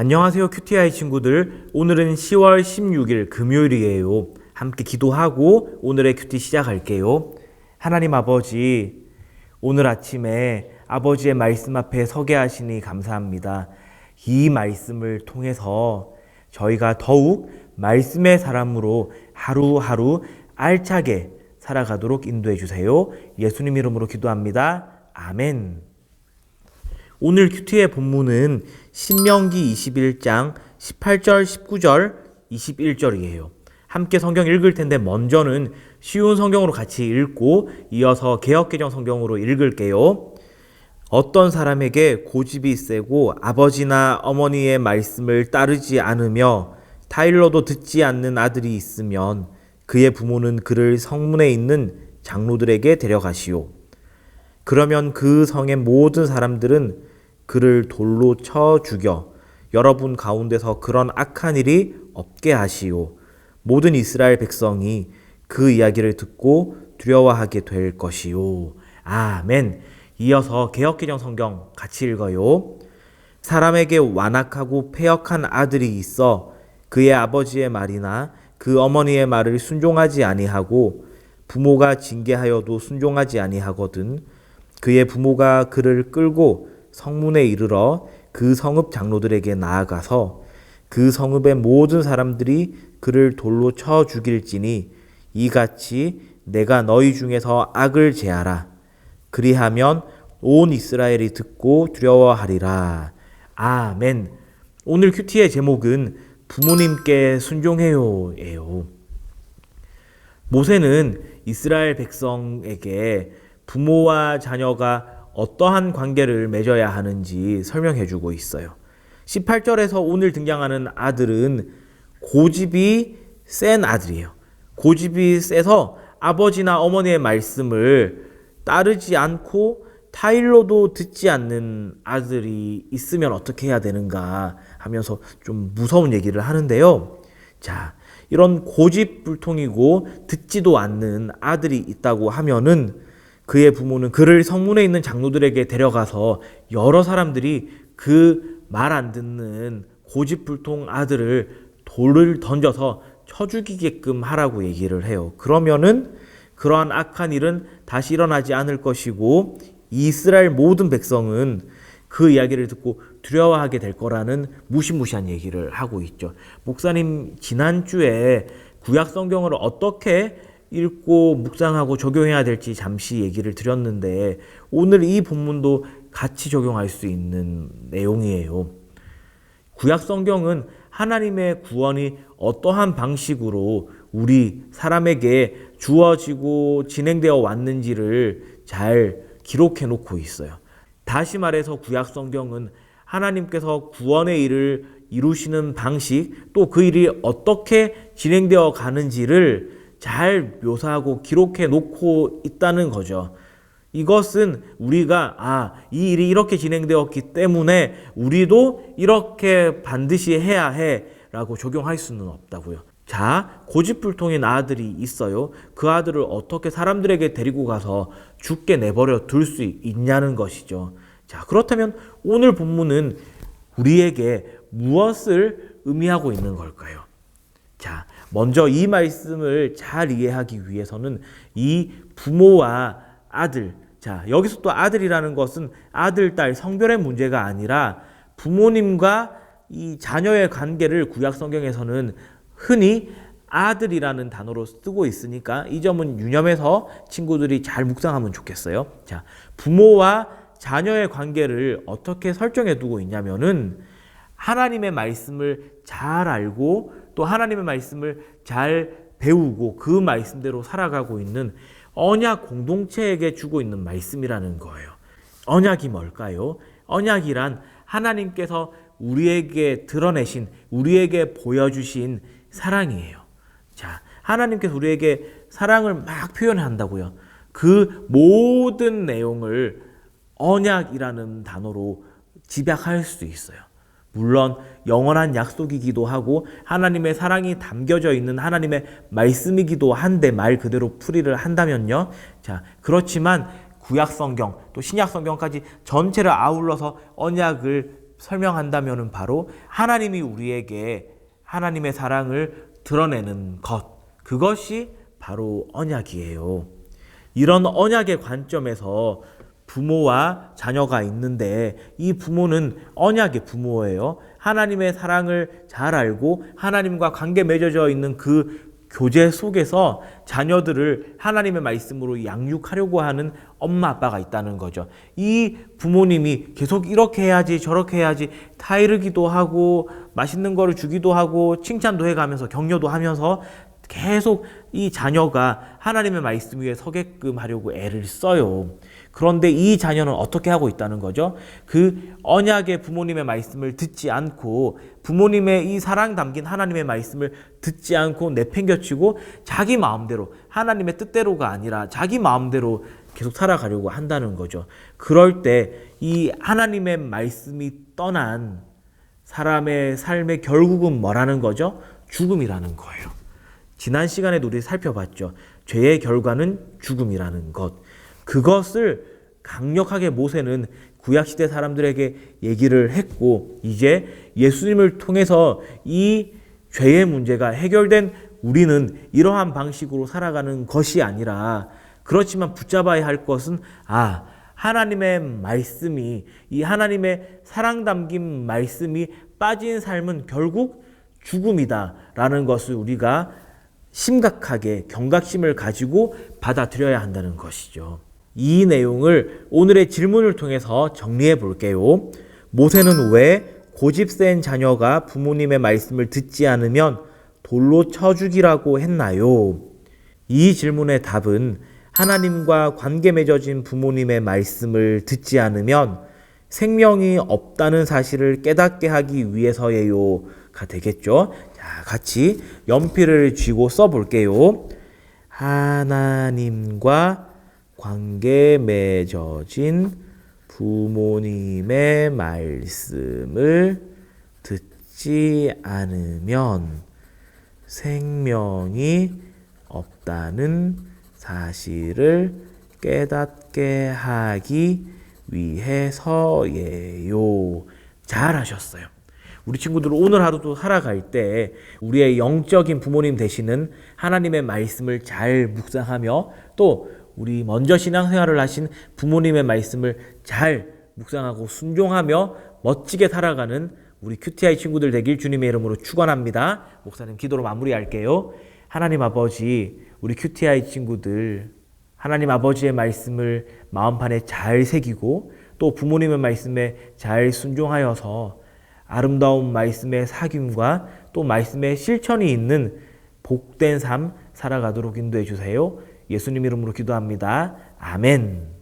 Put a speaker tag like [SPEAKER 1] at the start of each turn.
[SPEAKER 1] 안녕하세요, 큐티아이 친구들. 오늘은 10월 16일 금요일이에요. 함께 기도하고 오늘의 큐티 시작할게요. 하나님 아버지, 오늘 아침에 아버지의 말씀 앞에 서게 하시니 감사합니다. 이 말씀을 통해서 저희가 더욱 말씀의 사람으로 하루하루 알차게 살아가도록 인도해 주세요. 예수님 이름으로 기도합니다. 아멘. 오늘 큐티의 본문은 신명기 21장 18절, 19절, 21절이에요. 함께 성경 읽을 텐데 먼저는 쉬운 성경으로 같이 읽고 이어서 개역개정 성경으로 읽을게요. 어떤 사람에게 고집이 세고 아버지나 어머니의 말씀을 따르지 않으며 타일러도 듣지 않는 아들이 있으면 그의 부모는 그를 성문에 있는 장로들에게 데려가시오. 그러면 그 성의 모든 사람들은 그를 돌로 쳐 죽여 여러분 가운데서 그런 악한 일이 없게 하시오. 모든 이스라엘 백성이 그 이야기를 듣고 두려워하게 될 것이오. 아멘. 이어서 개역개정 성경 같이 읽어요. 사람에게 완악하고 패역한 아들이 있어 그의 아버지의 말이나 그 어머니의 말을 순종하지 아니하고 부모가 징계하여도 순종하지 아니하거든 그의 부모가 그를 끌고 성문에 이르러 그 성읍 장로들에게 나아가서 그 성읍의 모든 사람들이 그를 돌로 쳐 죽일지니 이같이 내가 너희 중에서 악을 제하라. 그리하면 온 이스라엘이 듣고 두려워하리라. 아멘. 오늘 큐티의 제목은 부모님께 순종해요예요. 모세는 이스라엘 백성에게 부모와 자녀가 어떠한 관계를 맺어야 하는지 설명해주고 있어요. 18절에서 오늘 등장하는 아들은 고집이 센 아들이에요. 고집이 세서 아버지나 어머니의 말씀을 따르지 않고 타일로도 듣지 않는 아들이 있으면 어떻게 해야 되는가 하면서 좀 무서운 얘기를 하는데요. 자, 이런 고집불통이고 듣지도 않는 아들이 있다고 하면은 그의 부모는 그를 성문에 있는 장로들에게 데려가서 여러 사람들이 그 말 안 듣는 고집불통 아들을 돌을 던져서 쳐 죽이게끔 하라고 얘기를 해요. 그러면은 그러한 악한 일은 다시 일어나지 않을 것이고 이스라엘 모든 백성은 그 이야기를 듣고 두려워하게 될 거라는 무시무시한 얘기를 하고 있죠. 목사님 지난주에 구약 성경을 어떻게 읽고 묵상하고 적용해야 될지 잠시 얘기를 드렸는데 오늘 이 본문도 같이 적용할 수 있는 내용이에요. 구약 성경은 하나님의 구원이 어떠한 방식으로 우리 사람에게 주어지고 진행되어 왔는지를 잘 기록해 놓고 있어요. 다시 말해서 구약 성경은 하나님께서 구원의 일을 이루시는 방식, 또 그 일이 어떻게 진행되어 가는지를 잘 묘사하고 기록해 놓고 있다는 거죠. 이것은 우리가 이 일이 이렇게 진행되었기 때문에 우리도 이렇게 반드시 해야 해 라고 적용할 수는 없다고요. 자, 고집불통인 아들이 있어요. 그 아들을 어떻게 사람들에게 데리고 가서 죽게 내버려 둘 수 있냐는 것이죠. 자, 그렇다면 오늘 본문은 우리에게 무엇을 의미하고 있는 걸까요? 자, 먼저 이 말씀을 잘 이해하기 위해서는 이 부모와 아들, 자, 여기서 또 아들이라는 것은 아들, 딸, 성별의 문제가 아니라 부모님과 이 자녀의 관계를 구약 성경에서는 흔히 아들이라는 단어로 쓰고 있으니까 이 점은 유념해서 친구들이 잘 묵상하면 좋겠어요. 자, 부모와 자녀의 관계를 어떻게 설정해 두고 있냐면은 하나님의 말씀을 잘 알고 또 하나님의 말씀을 잘 배우고 그 말씀대로 살아가고 있는 언약 공동체에게 주고 있는 말씀이라는 거예요. 언약이 뭘까요? 언약이란 하나님께서 우리에게 드러내신, 우리에게 보여주신 사랑이에요. 자, 하나님께서 우리에게 사랑을 막 표현한다고요. 그 모든 내용을 언약이라는 단어로 집약할 수 있어요. 물론 영원한 약속이기도 하고 하나님의 사랑이 담겨져 있는 하나님의 말씀이기도 한데 말 그대로 풀이를 한다면요. 자, 그렇지만 구약 성경 또 신약 성경까지 전체를 아울러서 언약을 설명한다면은 바로 하나님이 우리에게 하나님의 사랑을 드러내는 것, 그것이 바로 언약이에요. 이런 언약의 관점에서 부모와 자녀가 있는데 이 부모는 언약의 부모예요. 하나님의 사랑을 잘 알고 하나님과 관계 맺어져 있는 그 교제 속에서 자녀들을 하나님의 말씀으로 양육하려고 하는 엄마 아빠가 있다는 거죠. 이 부모님이 계속 이렇게 해야지 저렇게 해야지 타이르기도 하고 맛있는 거를 주기도 하고 칭찬도 해가면서 격려도 하면서 계속 이 자녀가 하나님의 말씀 위에 서게끔 하려고 애를 써요. 그런데 이 자녀는 어떻게 하고 있다는 거죠? 그 언약의 부모님의 말씀을 듣지 않고 부모님의 이 사랑 담긴 하나님의 말씀을 듣지 않고 내팽겨치고 자기 마음대로 하나님의 뜻대로가 아니라 자기 마음대로 계속 살아가려고 한다는 거죠. 그럴 때 이 하나님의 말씀이 떠난 사람의 삶의 결국은 뭐라는 거죠? 죽음이라는 거예요. 지난 시간에도 우리 살펴봤죠. 죄의 결과는 죽음이라는 것. 그것을 강력하게 모세는 구약시대 사람들에게 얘기를 했고 이제 예수님을 통해서 이 죄의 문제가 해결된 우리는 이러한 방식으로 살아가는 것이 아니라 그렇지만 붙잡아야 할 것은 하나님의 말씀이 이 하나님의 사랑 담긴 말씀이 빠진 삶은 결국 죽음이다라는 것을 우리가 심각하게 경각심을 가지고 받아들여야 한다는 것이죠. 이 내용을 오늘의 질문을 통해서 정리해 볼게요. 모세는 왜 고집센 자녀가 부모님의 말씀을 듣지 않으면 돌로 쳐 죽이라고 했나요? 이 질문의 답은 하나님과 관계 맺어진 부모님의 말씀을 듣지 않으면 생명이 없다는 사실을 깨닫게 하기 위해서예요가 되겠죠. 자, 같이 연필을 쥐고 써볼게요. 하나님과 관계 맺어진 부모님의 말씀을 듣지 않으면 생명이 없다는 사실을 깨닫게 하기 위해서예요. 잘하셨어요. 우리 친구들 오늘 하루도 살아갈 때 우리의 영적인 부모님 되시는 하나님의 말씀을 잘 묵상하며 또 우리 먼저 신앙생활을 하신 부모님의 말씀을 잘 묵상하고 순종하며 멋지게 살아가는 우리 큐티아이 친구들 되길 주님의 이름으로 축원합니다. 목사님 기도로 마무리할게요. 하나님 아버지, 우리 큐티아이 친구들 하나님 아버지의 말씀을 마음판에 잘 새기고 또 부모님의 말씀에 잘 순종하여서 아름다운 말씀의 사귐과 또 말씀의 실천이 있는 복된 삶 살아가도록 인도해 주세요. 예수님 이름으로 기도합니다. 아멘.